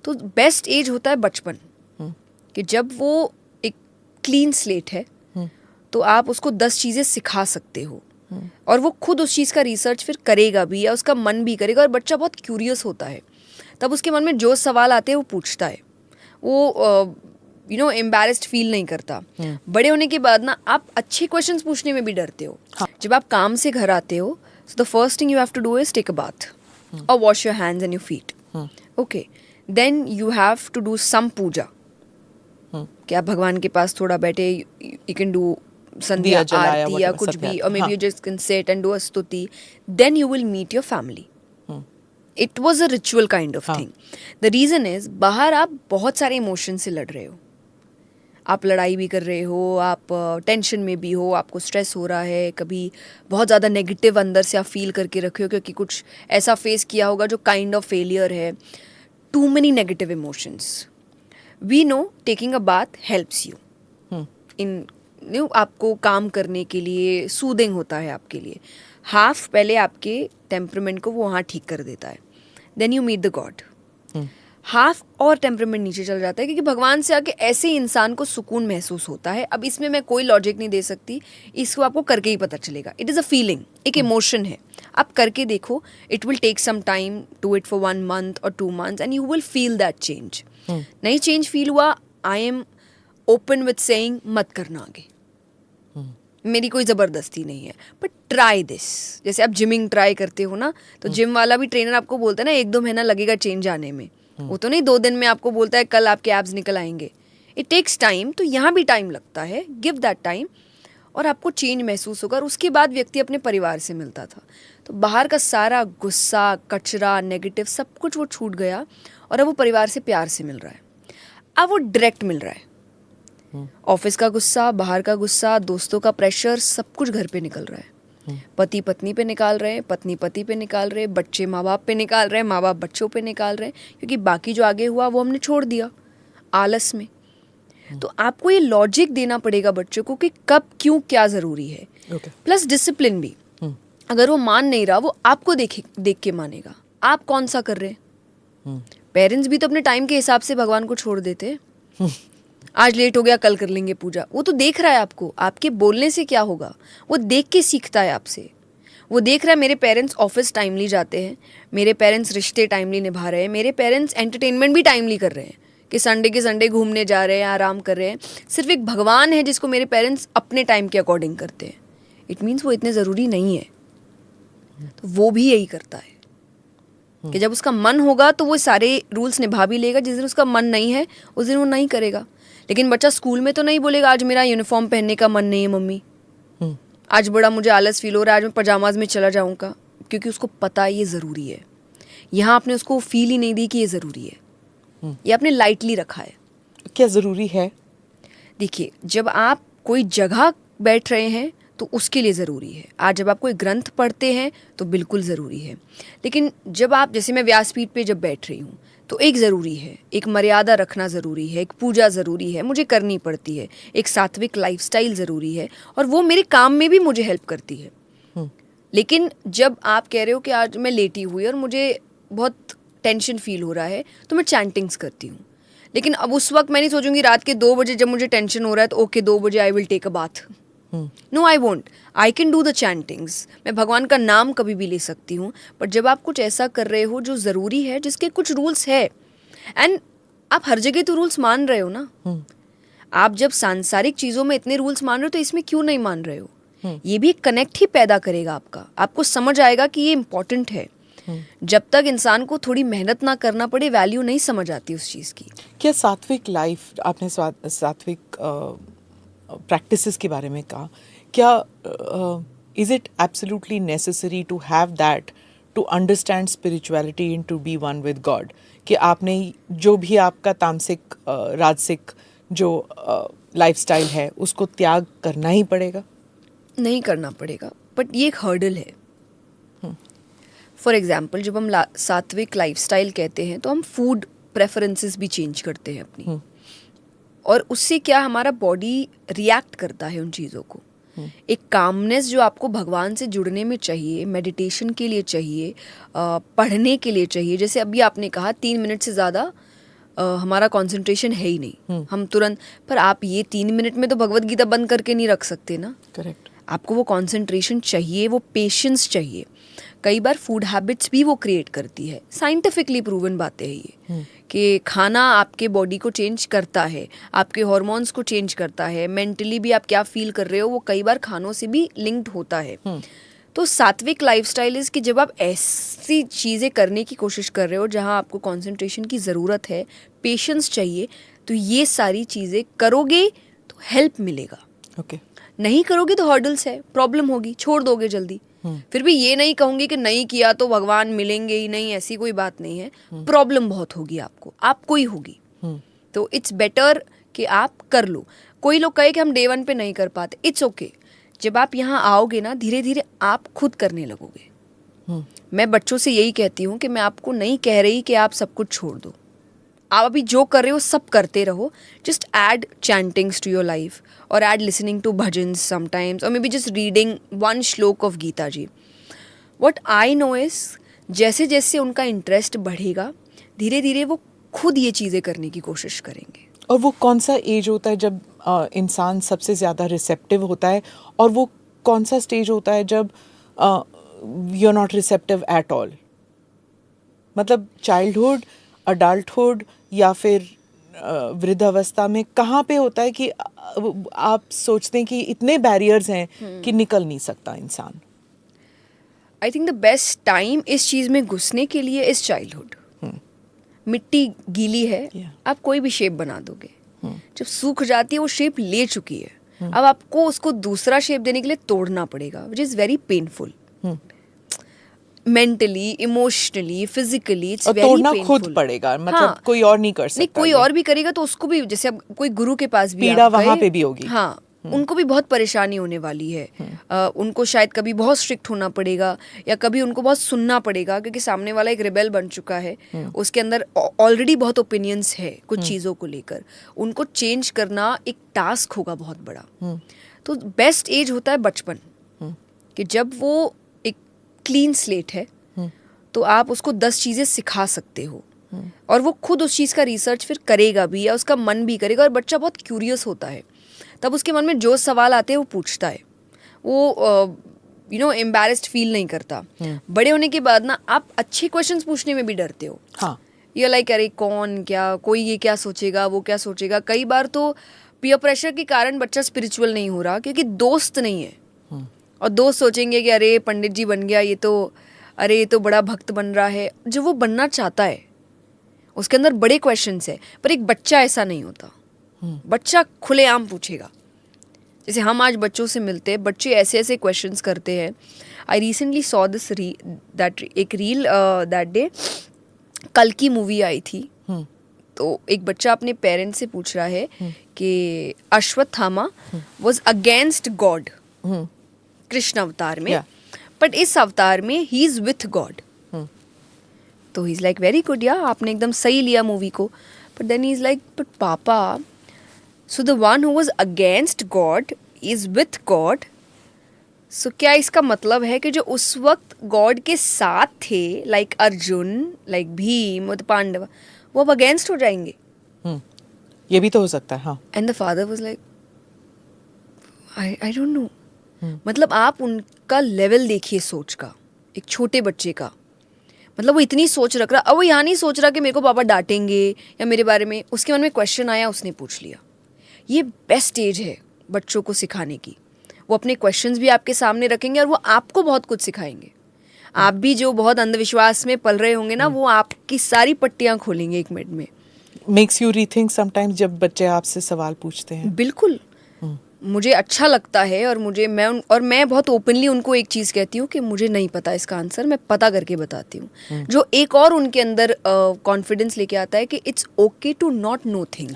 तो best as होता है बचपन, कि जब वो एक क्लीन स्लेट है तो आप उसको 10 चीज़ें सिखा सकते हो और वो खुद उस चीज़ का रिसर्च फिर करेगा भी या उसका मन भी करेगा। और बच्चा बहुत क्यूरियस होता है, तब उसके मन में जो सवाल आते हैं वो पूछता है, वो एम्बैरेस्ड फील नहीं करता। बड़े होने के बाद ना आप अच्छे क्वेश्चंस पूछने में भी डरते हो। जब आप काम से घर आते हो, so the first thing you have to do is take a bath और wash your hands and your feet. Okay, then you have to do some puja, कि आप भगवान के पास थोड़ा बैठे, you can do sandhya aarti या कुछ भी, और maybe you just can sit and do a stuti. Then you will meet your family. It was a ritual kind of thing. The reason is बाहर आप बहुत सारे इमोशन से लड़ रहे हो, आप लड़ाई भी कर रहे हो, आप टेंशन में भी हो, आपको स्ट्रेस हो रहा है, कभी बहुत ज़्यादा नेगेटिव अंदर से आप फील करके रखे हो क्योंकि कुछ ऐसा फेस किया होगा जो काइंड ऑफ फेलियर है। Too many negative emotions. We know taking a bath helps you in आपको काम करने के लिए, सूदिंग होता है आपके लिए। हाफ पहले आपके टेम्परमेंट को वो वहाँ ठीक कर देता है, then you meet the god. Half और टेम्परमेंट नीचे चल जाता है क्योंकि भगवान से आके ऐसे ही इंसान को सुकून महसूस होता है। अब इसमें मैं कोई लॉजिक नहीं दे सकती, इसको आपको करके ही पता चलेगा। इट इज़ अ फीलिंग, एक इमोशन है, आप करके देखो। It will take some time, do it for 1 month और 2 months and you will feel that change. नहीं चेंज फील हुआ, I am open with saying मत करना आगे, मेरी कोई ज़बरदस्ती नहीं है, बट ट्राई दिस। जैसे आप जिमिंग ट्राई करते हो ना, तो जिम वाला भी ट्रेनर आपको बोलता है ना 1-2 महीना लगेगा चेंज आने में, वो तो नहीं 2 दिन में आपको बोलता है कल आपके एब्स निकल आएंगे। इट टेक्स टाइम, तो यहाँ भी टाइम लगता है। गिव दैट टाइम और आपको चेंज महसूस होगा। और उसके बाद व्यक्ति अपने परिवार से मिलता था, तो बाहर का सारा गुस्सा, कचरा, नेगेटिव सब कुछ वो छूट गया और अब वो परिवार से प्यार से मिल रहा है। अब वो डायरेक्ट मिल रहा है। ऑफिस का गुस्सा, बाहर का गुस्सा, दोस्तों का प्रेशर, सब कुछ घर पे निकल रहा है। पति पत्नी पे निकाल रहे हैं, पत्नी पति पे निकाल रहे हैं, बच्चे माँ बाप पे निकाल रहे हैं, माँ बाप बच्चों पे निकाल रहे हैं, क्योंकि बाकी जो आगे हुआ वो हमने छोड़ दिया आलस में। तो आपको ये लॉजिक देना पड़ेगा बच्चों को कि कब क्यों क्या ज़रूरी है। प्लस डिसिप्लिन भी। अगर वो मान नहीं रहा, वो आपको देख के मानेगा। आप कौन सा कर रहे हैं? पेरेंट्स भी तो अपने टाइम के हिसाब से भगवान को छोड़ देते हैं। आज लेट हो गया, कल कर लेंगे पूजा। वो तो देख रहा है आपको, आपके बोलने से क्या होगा, वो देख के सीखता है आपसे। वो देख रहा है मेरे पेरेंट्स ऑफिस टाइमली जाते हैं, मेरे पेरेंट्स रिश्ते टाइमली निभा रहे हैं, मेरे पेरेंट्स एंटरटेनमेंट भी टाइमली कर रहे हैं, कि संडे के संडे घूमने जा रहे हैं, आराम कर रहे हैं। सिर्फ एक भगवान है जिसको मेरे पेरेंट्स अपने टाइम के अकॉर्डिंग करते हैं। इट मीन्स वो इतने ज़रूरी नहीं है। तो वो भी यही करता है कि जब उसका मन होगा तो वो सारे रूल्स निभा भी लेगा। जिस दिन उसका मन नहीं है उस दिन वो नहीं करेगा। लेकिन बच्चा स्कूल में तो नहीं बोलेगा आज मेरा यूनिफॉर्म पहनने का मन नहीं है मम्मी, आज बड़ा मुझे आलस फील हो रहा है, आज मैं पजामाज में चला जाऊँगा, क्योंकि उसको पता है ये ज़रूरी है। यहाँ आपने उसको फील ही नहीं दी कि ये ज़रूरी है, ये आपने लाइटली रखा है। क्या ज़रूरी है? देखिए, जब आप कोई जगह बैठ रहे हैं तो उसके लिए ज़रूरी है। आज जब आप कोई ग्रंथ पढ़ते हैं तो बिल्कुल ज़रूरी है। लेकिन जब आप, जैसे मैं व्यासपीठ पे जब बैठ रही हूँ, तो एक ज़रूरी है, एक मर्यादा रखना ज़रूरी है, एक पूजा ज़रूरी है, मुझे करनी पड़ती है, एक सात्विक लाइफस्टाइल ज़रूरी है, और वो मेरे काम में भी मुझे हेल्प करती है। लेकिन जब आप कह रहे हो कि आज मैं लेटी हुई और मुझे बहुत टेंशन फील हो रहा है, तो मैं चैंटिंग्स करती हूँ। लेकिन अब उस वक्त मैं नहीं सोचूंगी रात के 2 बजे जब मुझे टेंशन हो रहा है तो ओके 2 बजे I will take a bath. No, I won't. I can do the chantings. मैं भगवान का नाम कभी भी ले सकती हूँ, बट जब आप कुछ ऐसा कर रहे हो जो ज़रूरी है, जिसके कुछ रूल्स है, एंड आप हर जगह तो रूल्स मान रहे हो ना। आप जब सांसारिक चीज़ों में इतने रूल्स मान रहे हो तो इसमें क्यों नहीं मान रहे हो? ये भी एक कनेक्ट ही पैदा करेगा आपका। आपको समझ आएगा कि ये इम्पोर्टेंट है। जब तक इंसान को थोड़ी मेहनत ना करना पड़े, वैल्यू नहीं समझ आती उस चीज़ की। क्या सात्विक लाइफ, आपने सात्विक प्रैक्टिसेस के बारे में कहा, क्या is it absolutely necessary to have that to understand spirituality and to be one with god? कि आपने जो भी आपका तामसिक राजसिक जो लाइफस्टाइल है उसको त्याग करना ही पड़ेगा? नहीं करना पड़ेगा, बट ये एक हर्डल है। फॉर एग्जाम्पल, जब हम सात्विक लाइफस्टाइल कहते हैं तो हम फूड प्रेफरेंसेस भी चेंज करते हैं अपनी, और उससे क्या हमारा बॉडी रिएक्ट करता है उन चीज़ों को। एक कामनेस जो आपको भगवान से जुड़ने में चाहिए, मेडिटेशन के लिए चाहिए, पढ़ने के लिए चाहिए। जैसे अभी आपने कहा 3 मिनट से ज़्यादा हमारा कंसंट्रेशन है ही नहीं, हम तुरंत, पर आप ये 3 मिनट में तो भगवत गीता बंद करके नहीं रख सकते ना। करेक्ट। आपको वो कंसंट्रेशन चाहिए, वो पेशेंस चाहिए। कई बार फूड हैबिट्स भी वो क्रिएट करती है, साइंटिफिकली प्रूवन बातें हैं ये, कि खाना आपके बॉडी को चेंज करता है, आपके हॉर्मोन्स को चेंज करता है, मेंटली भी आप क्या फील कर रहे हो वो कई बार खानों से भी लिंक्ड होता है। तो सात्विक लाइफस्टाइल इज कि जब आप ऐसी चीज़ें करने की कोशिश कर रहे हो जहाँ आपको कंसंट्रेशन की ज़रूरत है, पेशेंस चाहिए, तो ये सारी चीज़ें करोगे तो हेल्प मिलेगा। ओके। नहीं करोगे तो हर्डल्स है, प्रॉब्लम होगी, छोड़ दोगे जल्दी। फिर भी ये नहीं कहूंगी कि नहीं किया तो भगवान मिलेंगे ही नहीं, ऐसी कोई बात नहीं है। प्रॉब्लम बहुत होगी आपको ही होगी। तो इट्स बेटर कि आप कर लो। कोई लोग कहे कि हम डे 1 पे नहीं कर पाते, इट्स ओके। जब आप यहाँ आओगे ना, धीरे धीरे आप खुद करने लगोगे। मैं बच्चों से यही कहती हूँ कि मैं आपको नहीं कह रही कि आप सब कुछ छोड़ दो, आप अभी जो कर रहे हो सब करते रहो। Just add chantings to your life, और add listening to bhajans sometimes, और maybe just reading 1 shlok of Gita ji. What I know is, जैसे जैसे उनका इंटरेस्ट बढ़ेगा, धीरे धीरे वो खुद ये चीज़ें करने की कोशिश करेंगे। और वो कौन सा एज होता है जब इंसान सबसे ज़्यादा रिसेप्टिव होता है, और वो कौन सा स्टेज होता है जब you are not receptive at all? मतलब चाइल्डहुड, अडल्टहुड, या फिर वृद्धावस्था में कहाँ पे होता है कि आप सोचते हैं कि इतने बैरियर्स हैं कि निकल नहीं सकता इंसान? I think the best time इस चीज़ में घुसने के लिए इज चाइल्डहुड। मिट्टी गीली है, आप कोई भी शेप बना दोगे। जब सूख जाती है, वो शेप ले चुकी है, अब आपको उसको दूसरा शेप देने के लिए तोड़ना पड़ेगा, which is very painful. Mentally, emotionally, physically, it's very तोड़ना पेनफुल। खुद पड़ेगा, मतलब कोई और नहीं कर सकता। नहीं, कोई और भी करेगा तो उसको भी, जैसे अब कोई गुरु के पास भी पीड़ा आप वहाँ गए, पे भी होगी। हाँ, उनको भी बहुत परेशानी होने वाली है। उनको शायद कभी बहुत स्ट्रिक्ट होना पड़ेगा, या कभी उनको बहुत सुनना पड़ेगा, क्योंकि सामने वाला एक रिबेल बन चुका है, उसके अंदर ऑलरेडी बहुत ओपिनियंस है कुछ चीज़ों को लेकर। उनको चेंज करना एक टास्क होगा बहुत बड़ा। तो बेस्ट एज होता है बचपन, कि जब वो एक क्लीन स्लेट है, तो आप उसको 10 चीज़ें सिखा सकते हो, और वो खुद उस चीज़ का रिसर्च फिर करेगा भी, या उसका मन भी करेगा। और बच्चा बहुत क्यूरियस होता है, तब उसके मन में जो सवाल आते हैं वो पूछता है, वो एम्बैरेस्ड फील नहीं करता। बड़े होने के बाद ना आप अच्छे क्वेश्चंस पूछने में भी डरते हो। हाँ, ये लाइक अरे कौन क्या, कोई ये क्या सोचेगा, वो क्या सोचेगा। कई बार तो पीयर प्रेशर के कारण बच्चा स्पिरिचुअल नहीं हो रहा, क्योंकि दोस्त नहीं है, और दोस्त सोचेंगे कि अरे पंडित जी बन गया ये तो, अरे ये तो बड़ा भक्त बन रहा है। जो वो बनना चाहता है उसके अंदर बड़े क्वेश्चंस है, पर एक बच्चा ऐसा नहीं होता। बच्चा खुलेआम पूछेगा। जैसे हम आज बच्चों से मिलते हैं, बच्चे ऐसे ऐसे क्वेश्चंस करते हैं। आई रिसेंटली सॉ दिस एक रील दैट डे, कल की मूवी आई थी, तो एक बच्चा अपने पेरेंट्स से पूछ रहा है कि Ashwatthama was against God Krishna अवतार में, बट इस अवतार में ही इज विथ गॉड। तो he is like very good, या आपने एकदम सही लिया मूवी को। But then he is like, but papa, so the one who was against God is with God, सो क्या इसका मतलब है कि जो उस वक्त गॉड के साथ थे, लाइक अर्जुन, लाइक भीम और पांडव, वो अब अगेंस्ट हो जाएंगे? ये भी तो हो सकता है। हाँ। And the father was like, I don't know. मतलब आप उनका लेवल देखिए सोच का, एक छोटे बच्चे का। मतलब वो इतनी सोच रख रहा, अब वो यहाँ नहीं सोच रहा कि मेरे को पापा डांटेंगे या मेरे बारे में, उसके मन में क्वेश्चन आया, उसने पूछ लिया। ये बेस्ट एज है बच्चों को सिखाने की। वो अपने क्वेश्चंस भी आपके सामने रखेंगे, और वो आपको बहुत कुछ सिखाएंगे। आप भी जो बहुत अंधविश्वास में पल रहे होंगे ना, वो आपकी सारी पट्टियाँ खोलेंगे 1 मिनट में। मेक्स यू रीथिंक समटाइम्स जब बच्चे आपसे सवाल पूछते हैं? बिल्कुल, मुझे अच्छा लगता है, और मैं बहुत ओपनली उनको एक चीज़ कहती हूँ कि मुझे नहीं पता इसका आंसर, मैं पता करके बताती हूँ। जो एक और उनके अंदर कॉन्फिडेंस लेके आता है कि it's okay to not know things.